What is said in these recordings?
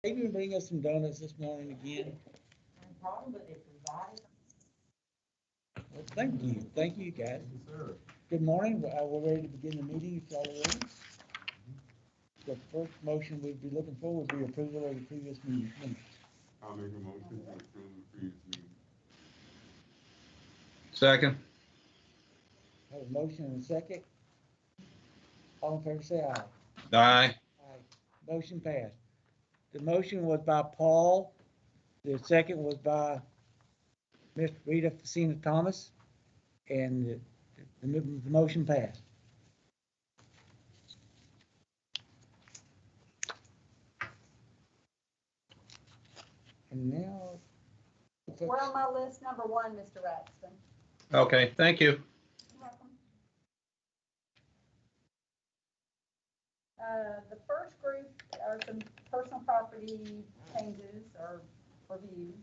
Maybe bring us some donuts this morning again. No problem, but they provided. Well, thank you, guys. Yes, sir. Good morning, we're ready to begin the meeting, if y'all are ready. The first motion we'd be looking for would be approval of the previous meeting minutes. I'll make a motion to approve the previous meeting. Second. Have a motion and a second. All in favor, say aye. Aye. Aye. Motion passed. The motion was by Paul. The second was by Ms. Rita Facina Thomas. And the motion passed. And now. We're on my list, number one, Mr. Raxton. Okay, thank you. You're welcome. The first group are some personal property changes or reviews.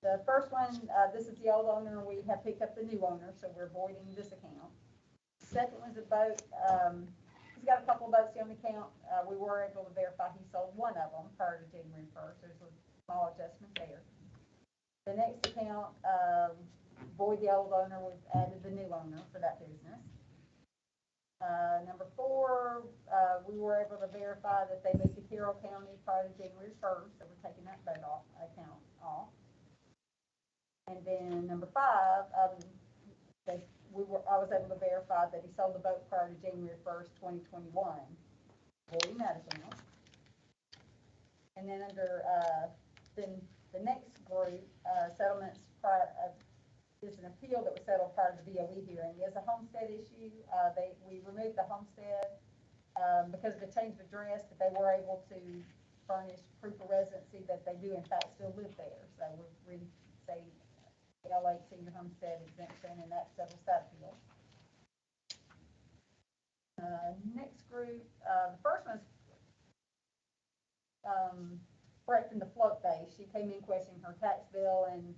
The first one, this is the old owner, we have picked up the new owner, so we're voiding this account. Second one's a boat, he's got a couple of boats on the account. We were able to verify he sold one of them prior to January 1st, there's a small adjustment there. The next account, void the old owner, we've added the new owner for that business. Number four, we were able to verify that they moved to Carroll County prior to January 1st, so we're taking that boat off, account off. And then number five, I was able to verify that he sold the boat prior to January 1st, 2021, voiding that account. And then under, then the next group, settlements prior, is an appeal that was settled prior to the BOE hearing. Is a homestead issue. We removed the homestead because of the change of address, but they were able to furnish proof of residency that they do in fact still live there. So we say LA senior homestead exemption, and that settles that appeal. Next group, the first one's correcting the float base. She came in questioning her tax bill, and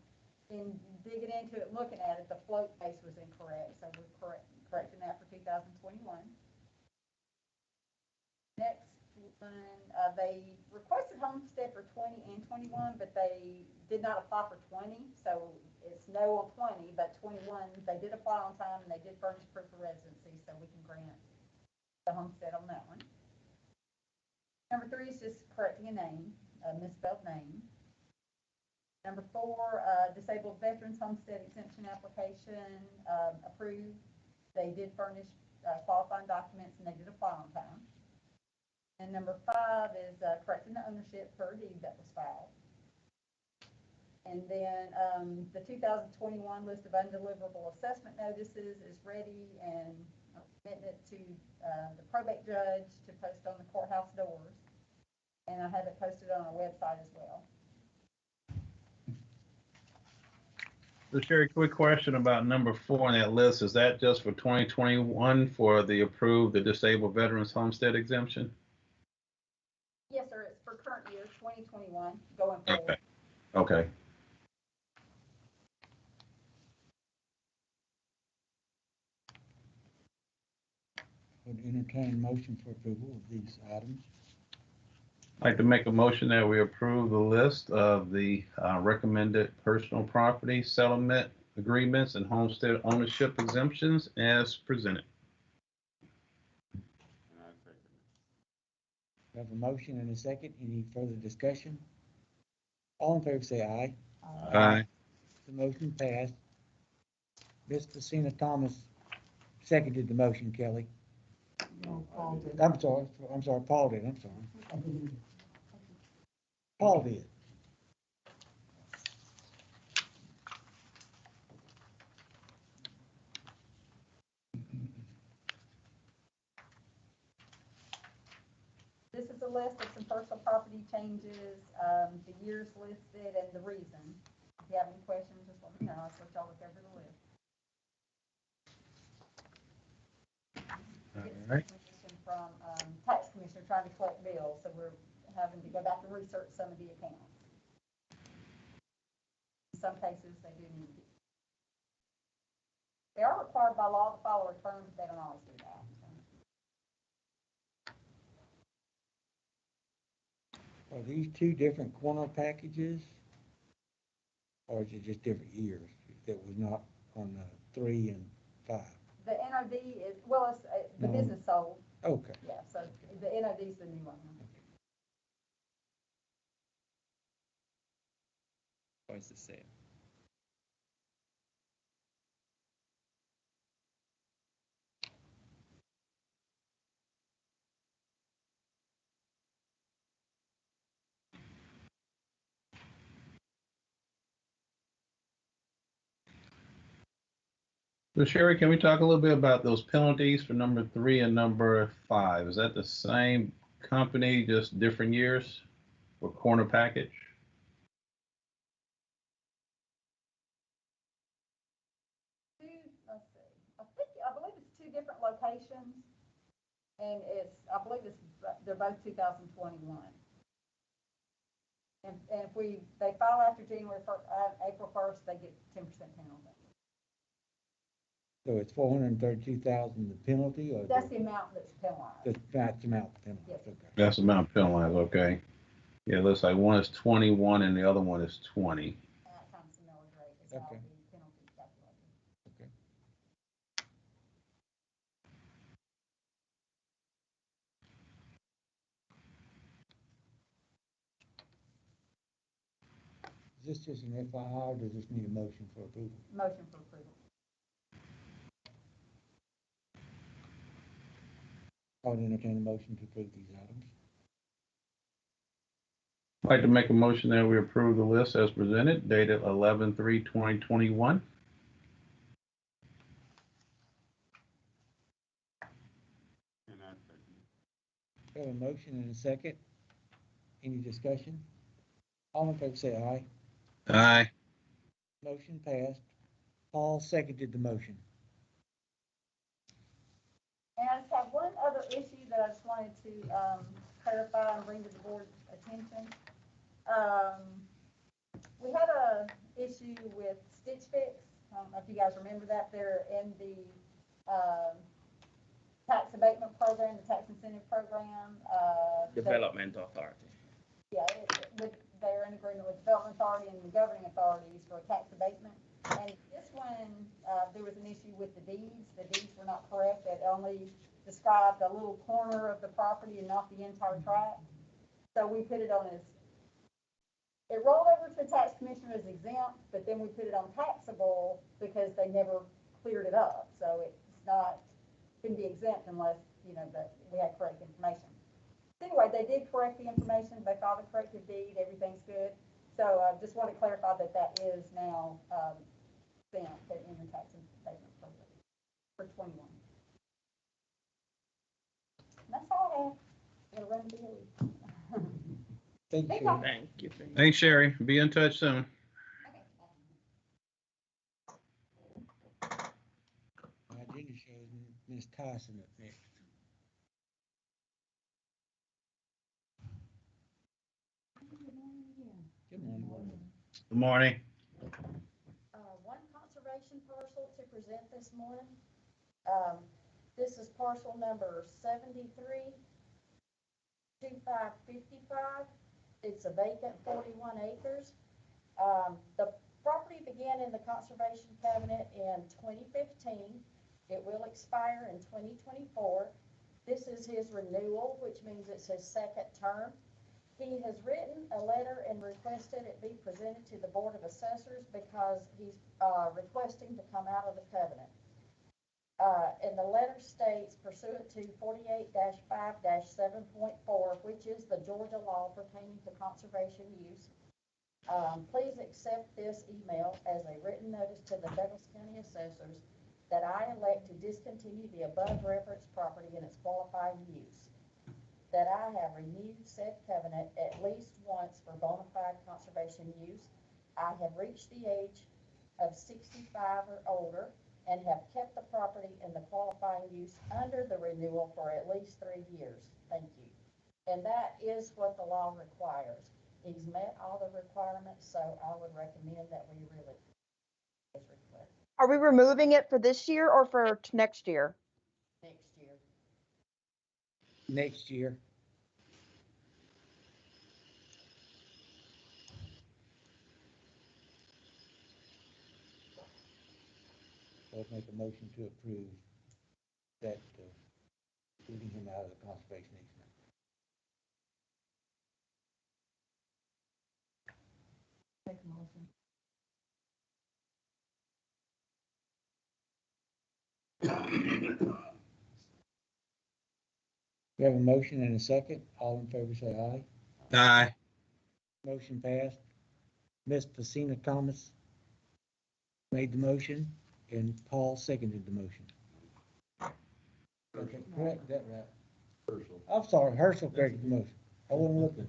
in digging into it, looking at it, the float base was incorrect, so we're correcting that for 2021. Next one, they requested homestead for 20 and 21, but they did not apply for 20, so it's no on 20, but 21, they did apply on time, and they did furnish proof of residency, so we can grant the homestead on that one. Number three is just correcting a name, a misspelled name. Number four, disabled veterans homestead exemption application approved. They did furnish qualifying documents, and they did apply on time. And number five is correcting the ownership per deed that was filed. And then the 2021 list of undeliverable assessment notices is ready, and I'm submitting it to the probate judge to post on the courthouse doors. And I have it posted on our website as well. So Sherry, quick question about number 4 on that list. Is that just for 2021 for the approved, the disabled veterans homestead exemption? Yes, sir. It's for current year, 2021, going forward. Okay. Would entertain motion for approval of these items. I'd like to make a motion that we approve the list of the recommended personal property settlement agreements and homestead ownership exemptions as presented. And I second it. We have a motion and a second. Any further discussion? All in favor, say aye. Aye. The motion passed. Ms. Facina Thomas seconded the motion, Kelly. No, Paul did. I'm sorry, Paul did, I'm sorry. Paul did. This is a list of some personal property changes, the years listed and the reason. If you have any questions, just let me know. I'll let y'all look over the list. All Get some right. information from tax commissioner trying to collect bills, so we're having to go back and research some of the accounts. In some cases, they do need to. They are required by law to follow a return, but they don't always do that. So. Are these two different corner packages? Or is it just different years that was not on the 3 and 5? The NOD is, well, it's, the No. business sold, Okay. yeah, so the NOD is the new one. Twice the same. So Sherry, can we talk a little bit about those penalties for number 3 and number 5? Is that the same company, just different years for corner package? Let's see, I believe it's two different locations, and I believe they're both 2021. And if they file after April 1st, they get 10% penalty. So it's 432,000 the penalty, or That's the amount that's penalized. that's the amount the penalty? Yes. Okay. That's the amount penalized, okay. Yeah, it looks like one is 21 and the other one is 20. Times the millage rate is how Okay. the penalty is calculated. Okay. Is this just an FYI, or does this need a motion for approval? Motion for approval. I would entertain a motion to approve these items. I'd like to make a motion that we approve the list as presented, dated 11/3/2021. And I second. We have a motion and a second. Any discussion? All in favor say aye. Aye. Motion passed. Paul seconded the motion. And I just have one other issue that I just wanted to clarify and bring to the board's attention. We had a issue with Stitch Fix. I don't know if you guys remember that. They're in the tax abatement program, the tax incentive program. Development Authority. Yeah, they're in agreement with the Development Authority and the governing authorities for tax abatement. And this one, there was an issue with the deeds. The deeds were not correct. It only described a little corner of the property and not the entire tract. So we put it on as, it rolled over to the tax commissioner as exempt, but then we put it on taxable because they never cleared it up. So it's not, couldn't be exempt unless, that we had correct information. Anyway, they did correct the information. They filed a corrective deed. Everything's good. So I just want to clarify that that is now exempt in the tax abatement program for 21. And that's all I have. Gonna run Billy. Thank you. Thank Thank you. Thanks, Sherry. Be in touch soon. My agenda shows Ms. Tyson up next. Good morning. Good morning. One conservation parcel to present this morning. This is parcel number 732555. It's a vacant 41 acres. The property began in the conservation cabinet in 2015. It will expire in 2024. This is his renewal, which means it's his second term. He has written a letter and requested it be presented to the Board of Assessors because he's requesting to come out of the covenant. And the letter states, pursuant to 48-5-7.4, which is the Georgia law pertaining to conservation use, please accept this email as a written notice to the Douglas County Assessors that I elect to discontinue the above referenced property in its qualifying use. That I have renewed said covenant at least once for bona fide conservation use. I have reached the age of 65 or older and have kept the property in the qualifying use under the renewal for at least 3 years. Thank you. And that is what the law requires. He's met all the requirements, so I would recommend that we really his request Are we removing it for this year or for next year? next year. Next year. let's make a motion to approve that, leaving him out of the conservation easement. Make a motion. We have a motion and a second. All in favor say aye. Aye. Motion passed. Ms. Pacina Thomas made the motion and Paul seconded the motion. Okay, correct, that right. I'm sorry, Herschel corrected the motion. I wasn't looking.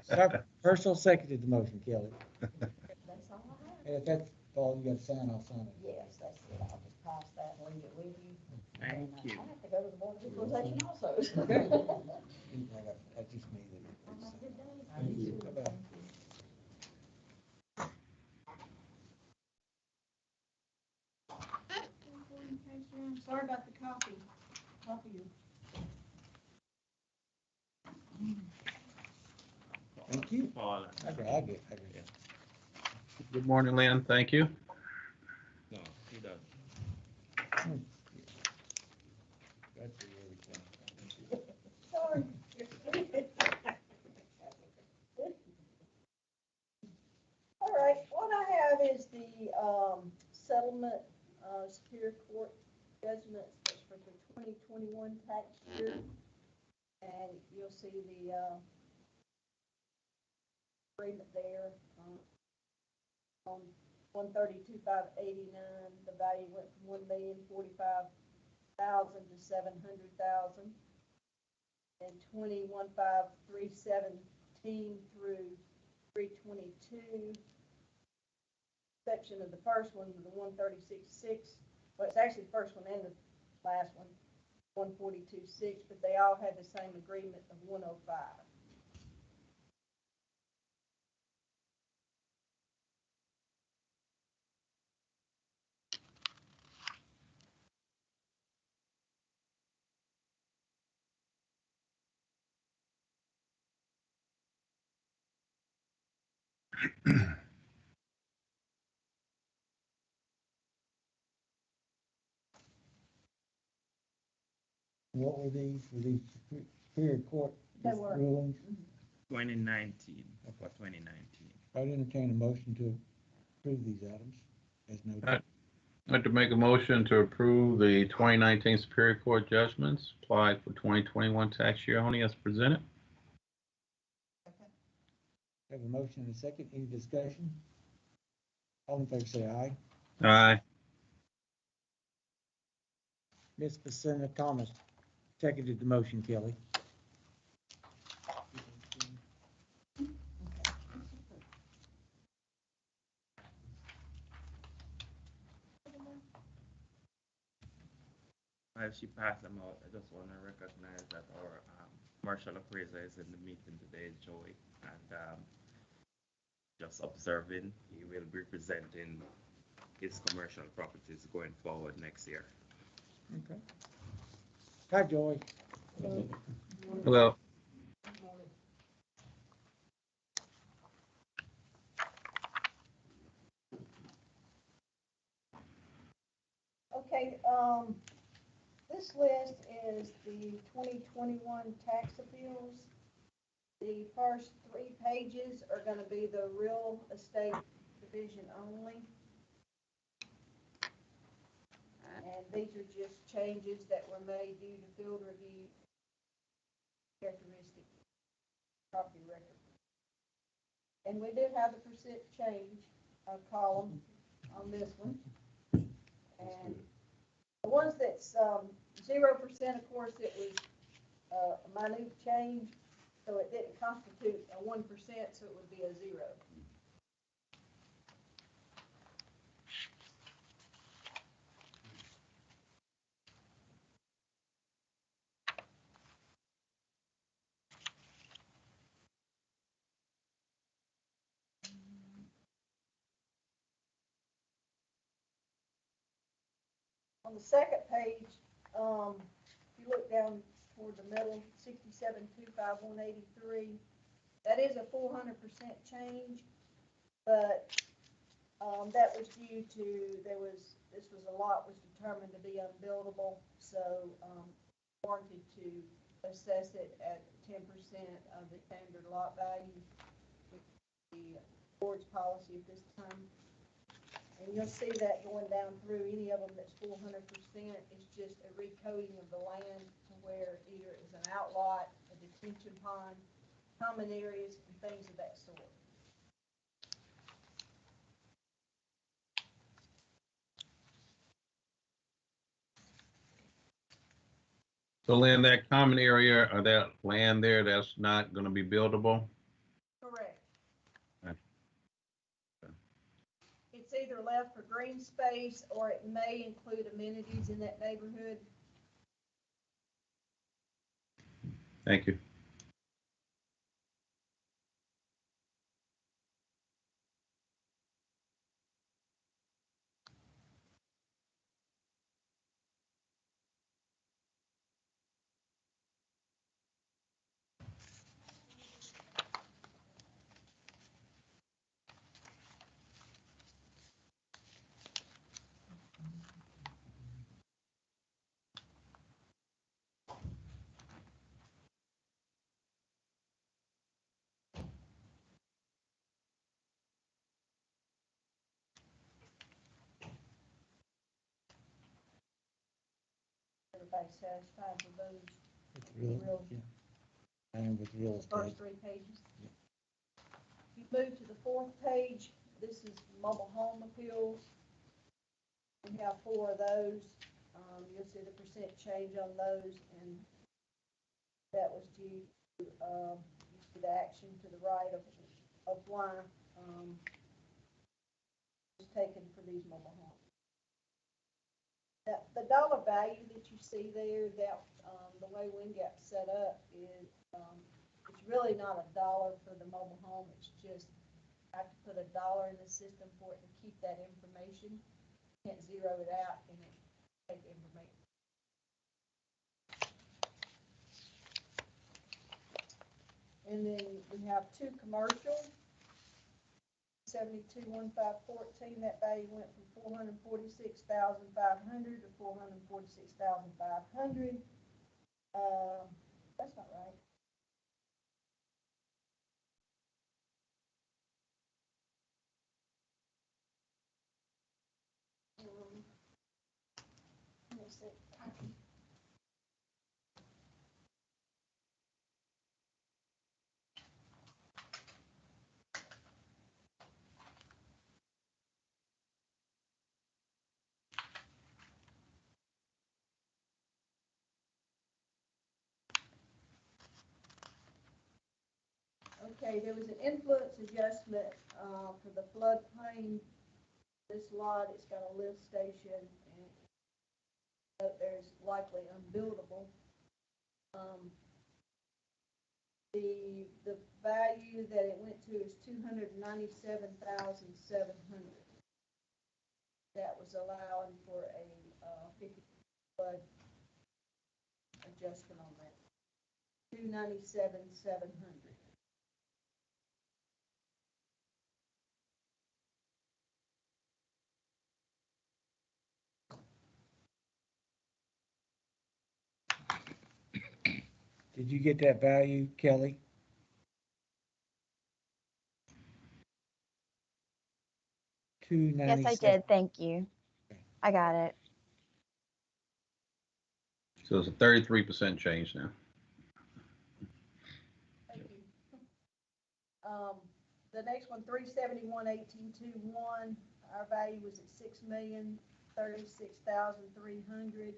Sorry, Herschel seconded the motion, Kelly. That's all I have. If that's all you got to sign, I'll sign it. Yes, that's it. I'll just pass that and leave it with you. Thank And, you. I have to go to the board of equalization also. Okay. That's just me. Have a good day. I do too. Bye-bye. Thank you. Sorry about the coffee. Thank you. Paul, I get. Good morning, Lynn. Thank you. no, he does. That's everything. Sorry. All right, what I have is the, settlement, Superior Court judgment for the 2021 tax year. And you'll see the, agreement there, on 132,589, the value went from 1,045,000 to 700,000. And 21,517 through 322. Section of the first one, the 136.6, well, it's actually the first one and the last one, 142.6, but they all had the same agreement of 105. What were these? Were these Superior Court They were. rulings? 2019, for 2019. I'd entertain a motion to approve these items as noted. I'd like to make a motion to approve the 2019 Superior Court judgments applied for 2021 tax year only as presented. Have a motion and a second. Any discussion? All in favor say aye. Aye. Ms. Pacina Thomas seconded the motion, Kelly. As she passed them out, I just want to recognize that our commercial appraiser is in the meeting today, Joey, and just observing, he will be presenting his commercial properties going forward next year. Okay. Hi, Joy. Hello. Okay, this list is the 2021 tax appeals. The first 3 pages are gonna be the real estate division only. And these are just changes that were made due to field review characteristic property record. And we do have the percent change column on this one. And the ones that's 0%, of course, it was a minute change, so it didn't constitute a 1%, so it would be a 0. On the second page, if you look down toward the middle, 67,25183, that is a 400% change, but That was due to, this was a lot was determined to be unbuildable, so, wanted to assess it at 10% of the standard lot value, which is the board's policy at this time. And you'll see that going down through any of them that's 400%, it's just a recoding of the land to where either it's an outlot, a detention pond, common areas, and things of that sort. So Lynn, that common area or that land there, that's not gonna be buildable? Correct. Okay. It's either left for green space or it may include amenities in that neighborhood. Thank you. Everybody satisfied with those With real, yeah. And with real estate. first three pages? You move to the fourth page, this is mobile home appeals. We have 4 of those. You'll see the percent change on those, and that was due to, you see the action to the right of why, was taken for these mobile homes. That, the dollar value that you see there, that, the way WinGap's set up is, it's really not a dollar for the mobile home, it's just, I have to put a dollar in the system for it to keep that information. Can't zero it out and it take the information. And then we have 2 commercial. 721514, that value went from 446,500 to 446,500. That's not right. Let me see. Okay, there was an influence adjustment, for the floodplain. This lot, it's got a lift station and there's likely unbuildable. The value that it went to is 297,700. That was allowing for a, 50 flood adjustment on that. 297,700. Did you get that value, Kelly? Yes, I did. Thank you. I got it. So it's a 33% change now. Thank you. The next one, 371,1821, our value was at 6,036,300,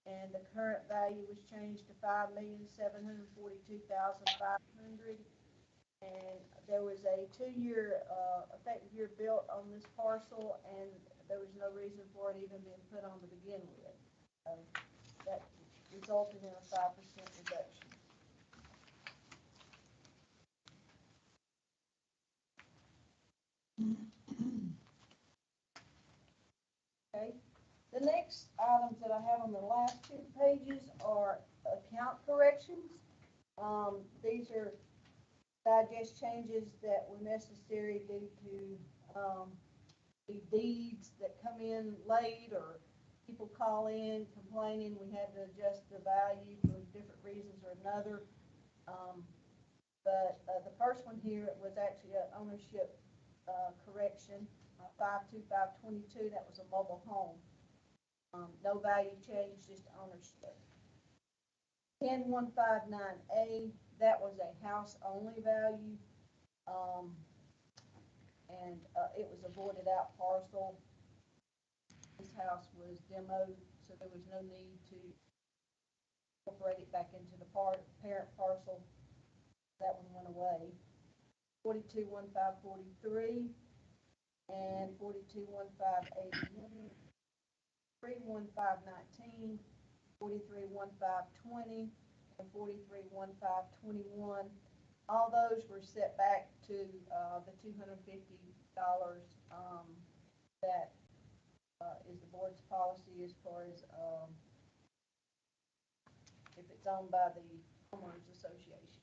and the current value was changed to 5,742,500. And there was a 2-year effective year built on this parcel, and there was no reason for it even being put on to begin with. That resulted in a 5% reduction. Okay, the next items that I have on the last 2 pages are account corrections. These are digest changes that were necessary due to the deeds that come in late or people call in complaining, we had to adjust the value for different reasons or another. But the first one here was actually an ownership correction, 52522, that was a mobile home. No value change, just ownership. 10159A, that was a house only value. And it was a voided out parcel. This house was demoed, so there was no need to incorporate it back into the parent parcel. That one went away. 421543 and 421581, 31519, 431520, and 431521. All those were set back to the $250 that is the board's policy as far as if it's owned by the homeowners association.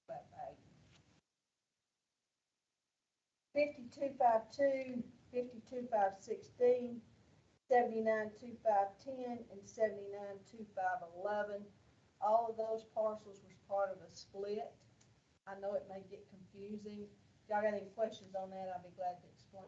That value. 5252, 52516, 792510, and 792511. All of those parcels was part of a split. I know it may get confusing. If y'all got any questions on that, I'll be glad to explain.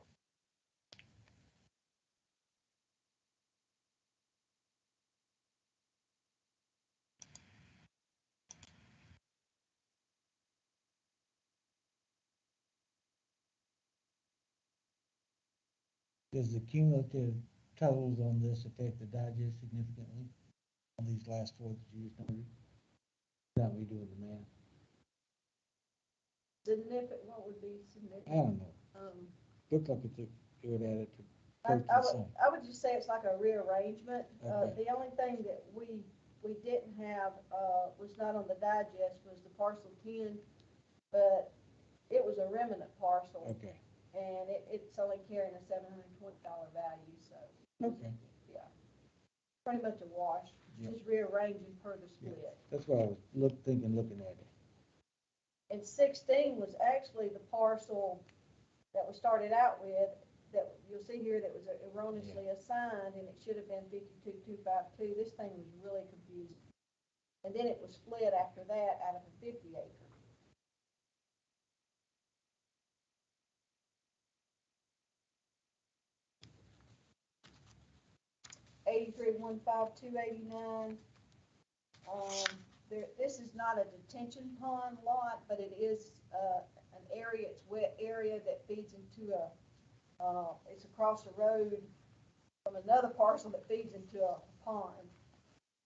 Does the cumulative totals on this affect the digest significantly on these last four that you just noted? That we doing the math? Significant, what would be I significant? don't know. Looked like it would add it to I close to the same. would just say it's like a rearrangement. Okay. The only thing that we didn't have, was not on the digest, was the parcel 10, but it was a remnant parcel. Okay, And it's only carrying a $720 value, so. okay. Yeah. Pretty much a wash, Yeah. just rearranging per the split. That's what I was looking at it. And 16 was actually the parcel that we started out with, that you'll see here that was erroneously assigned, and it should have been 52252. This thing was really confusing. And then it was split after that out of a 50 acre. $83,152.89. This is not a detention pond lot, but it is an area, it's wet area that feeds into it's across the road from another parcel that feeds into a pond.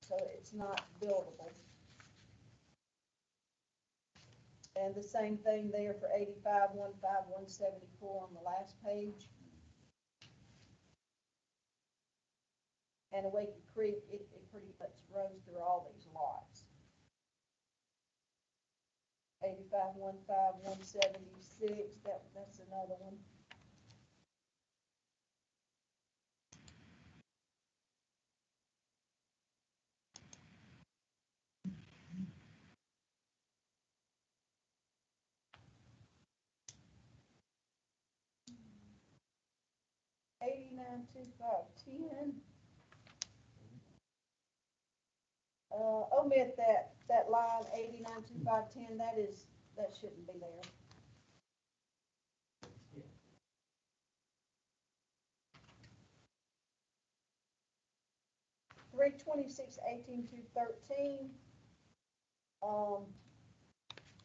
So it's not buildable. And the same thing there for 85,151.74 on the last page. And Awakey Creek, it pretty much runs through all these lots. 85,151.76, that's another one. $89,251.10. Omit that line, $89,251.10. That shouldn't be there. $326,18,213.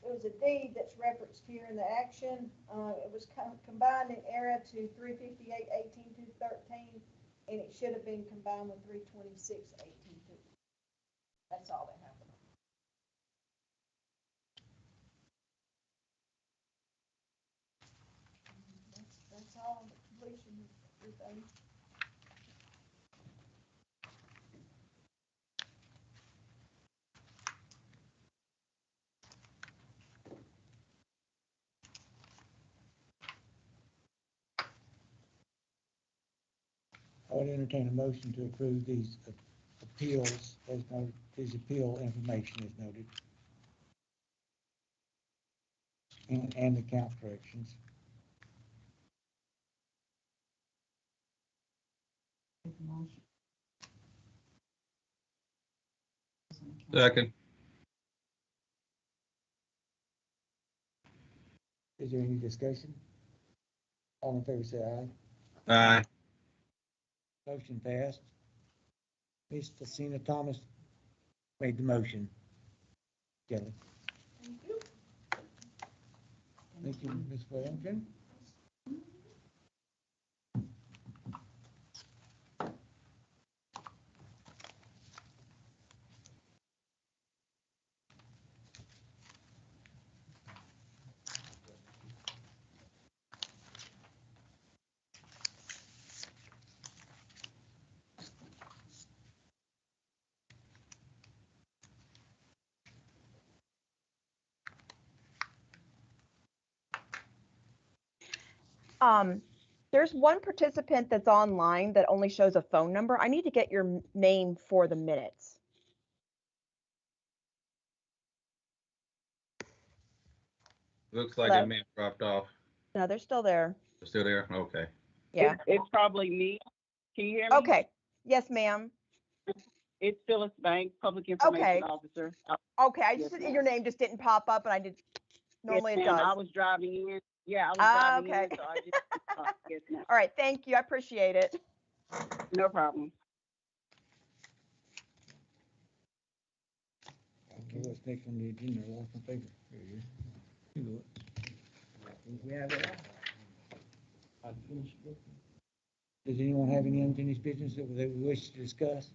It was a deed that's referenced here in the action. It was combined in error to 358,18,213, and it should have been combined with 326,18,213. That's all that happened. That's all the completion of everything. I would entertain a motion to approve these appeals as noted, these appeal information as noted. And the count corrections. Second. Is there any discussion? All in favor, say aye. Aye. Motion passed. Ms. Tessina Thomas made the motion. Kelly. Thank you. Thank you, Ms. Wellington. There's one participant that's online that only shows a phone number. I need to get your name for the minutes. Looks like Hello? it may have dropped off. No, they're still there. Still there? Okay. Yeah. It's probably me. Can you hear me? Okay. Yes, ma'am. It's Phyllis Banks, Public Information Okay. Officer. Okay. Yes, ma'am. Your name just didn't pop up, and I did. Normally Yes, it ma'am. does. I was driving in. Yeah, I was Ah, driving okay. in, so I just, yes, ma'am. All right. Thank you. I appreciate it. No problem. Okay, what's next on the agenda? I lost my paper. Here it is. You do it. We have it. Does anyone have any unfinished business that they wish to discuss?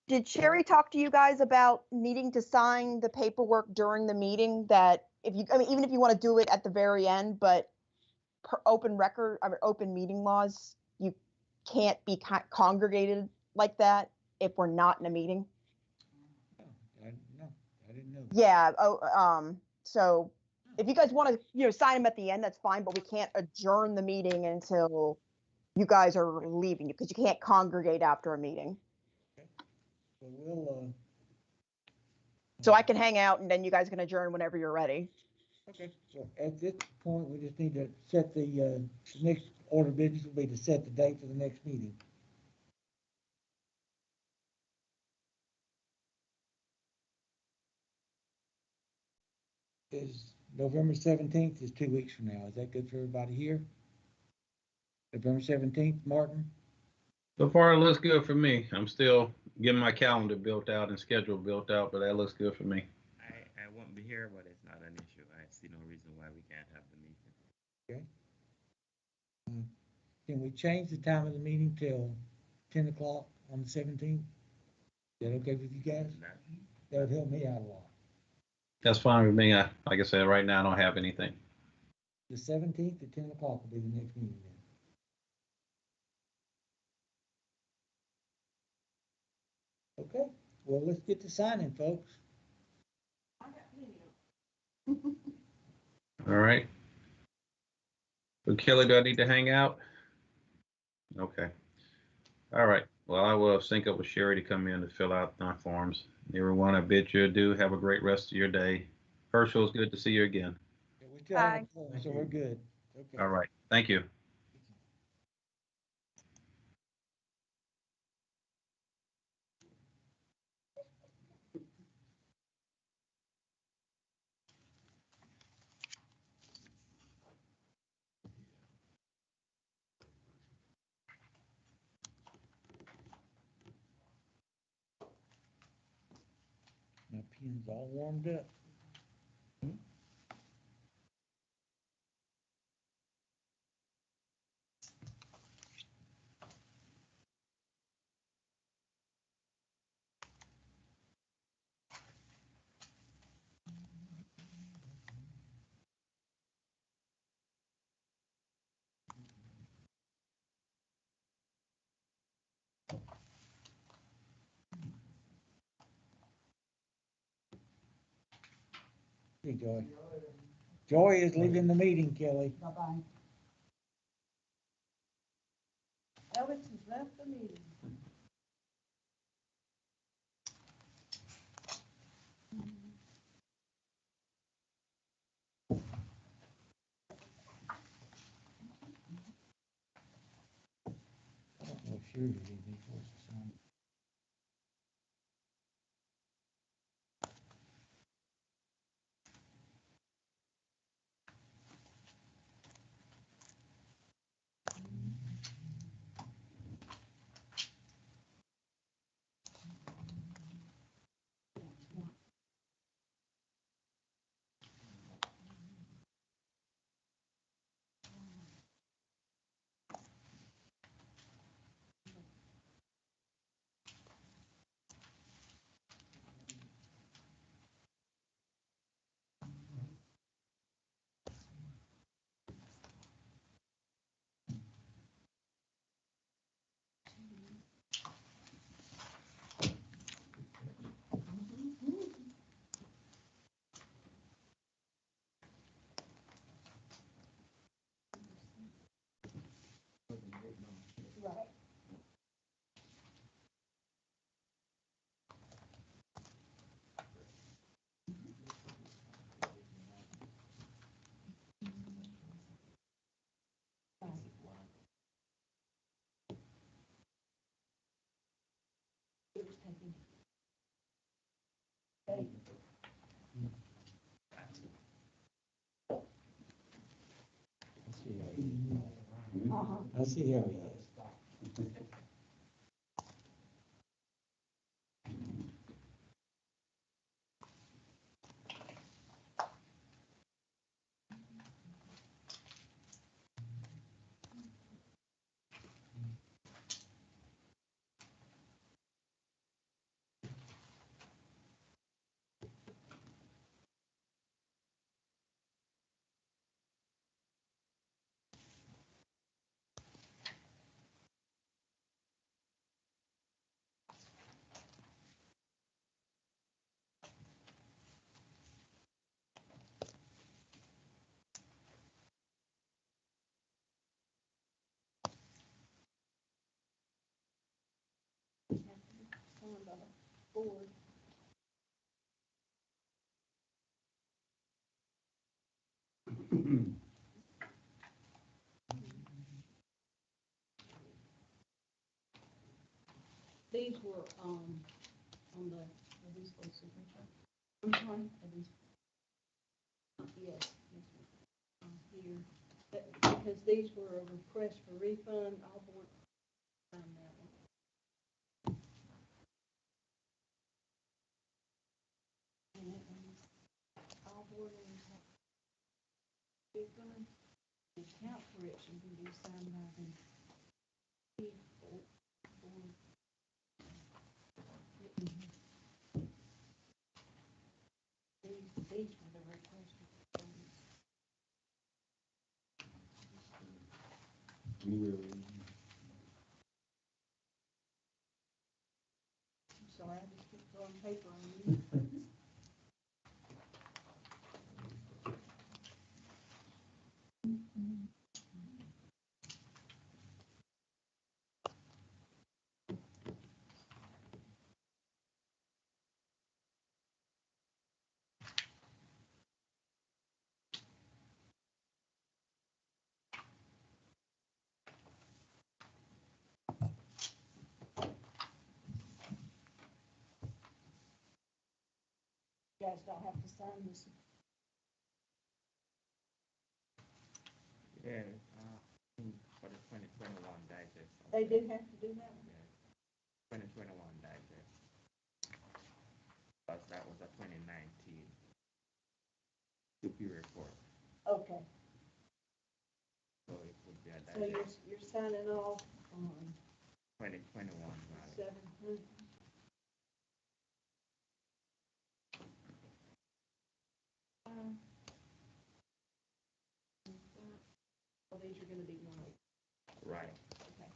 Did Sherry talk to you guys about needing to sign the paperwork during the meeting that if you, I mean, even if you want to do it at the very end, but per open record, I mean, open meeting laws, you can't be congregated like that if we're not in a meeting? No, I didn't know. Yeah, so if you guys want to, sign them at the end, that's fine, but we can't adjourn the meeting until you guys are leaving, because you can't congregate after a meeting. So we'll, So I can hang out and then you guys can adjourn whenever you're ready. okay, so at this point, we just need to set the next order of business will be to set the date for the next meeting. Is November 17th is 2 weeks from now. Is that good for everybody here? November 17th, Martin? So far, it looks good for me. I'm still getting my calendar built out and schedule built out, but that looks good for me. I won't be here, but it's not an issue. I see no reason why we can't have the meeting. Okay. Can we change the time of the meeting till 10 o'clock on the 17th? Is that okay with you guys? That would help me out a lot. That's fine with me. Like I said, right now I don't have anything. The 17th at 10 o'clock will be the next meeting then. Okay, well, let's get to signing, folks. All right. So Kelly, do I need to hang out? Okay. All right. Well, I will sync up with Sherry to come in to fill out my forms. Everyone, I bid you adieu. Have a great rest of your day. Herschel, it's good to see you again. Yeah, we still have a quorum, so we're good. Okay. All right. Thank you. My pen's all warmed up. Hey, Joy. Joy is leaving the meeting, Kelly. Bye-bye. Alex has left the meeting. Sure, they be forced to sign. Right. I see how he is. Signed by the board. These were, on the, are these for signature? I'm sorry? Are these? Yes, yes, here, because these were a request for refund, all board signed that one. And it was, all board and refund, the account correction can be signed by the board. These were the request. I'm sorry, I just keep throwing paper on you. You guys don't have to sign this. Yeah, for the 2021 digest. They do have to do that? Yeah, 2021 digest. Because that was a 2019 superior court, Okay, so it would be a so digest you're signing off on 2021 value. 700. Well, these are gonna be one, Right. okay.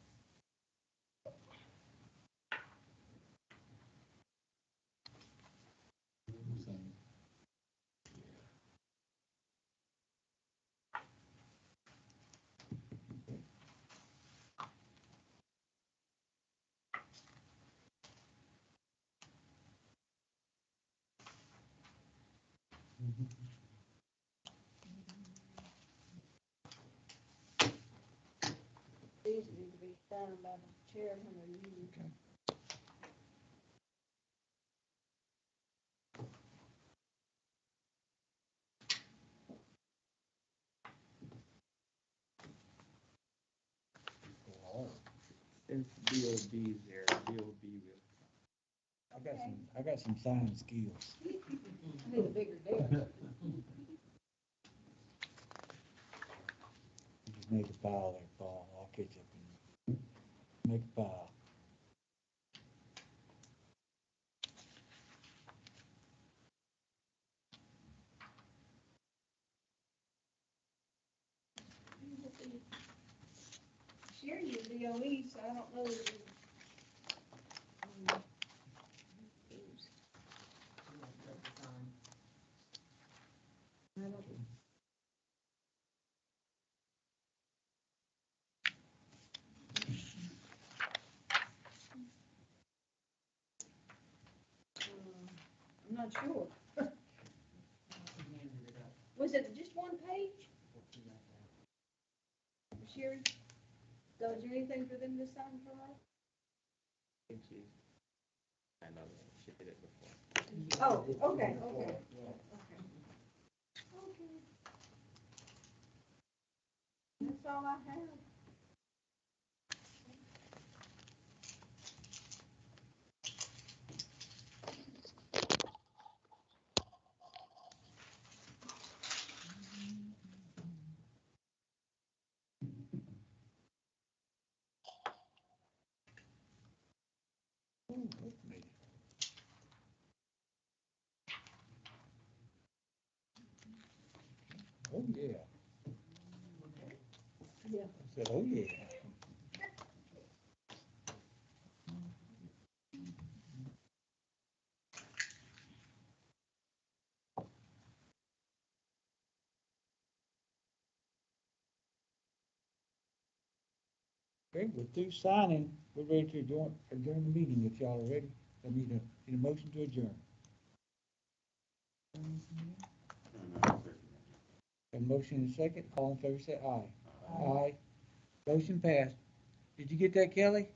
These need to be done by the chairman or you. Since DOB is there, DOB will. I got some signing skills. I need a bigger desk. Just make a pile there, Paul. I'll catch up and make a pile. Share your DOE, so I don't know. If you- I don't- I'm not sure. Was it just one page? Sherry? So is there anything for them to sign for us? I know, she did it before. Oh, okay, okay. Okay. That's all I have. Ooh, wait a minute. Oh, yeah. Yeah. I said, oh, yeah. Okay, we're through signing. We're ready to adjourn the meeting if y'all are ready. I need a motion to adjourn. A motion and a second. All in favor say aye. Aye. Motion passed. Did you get that, Kelly?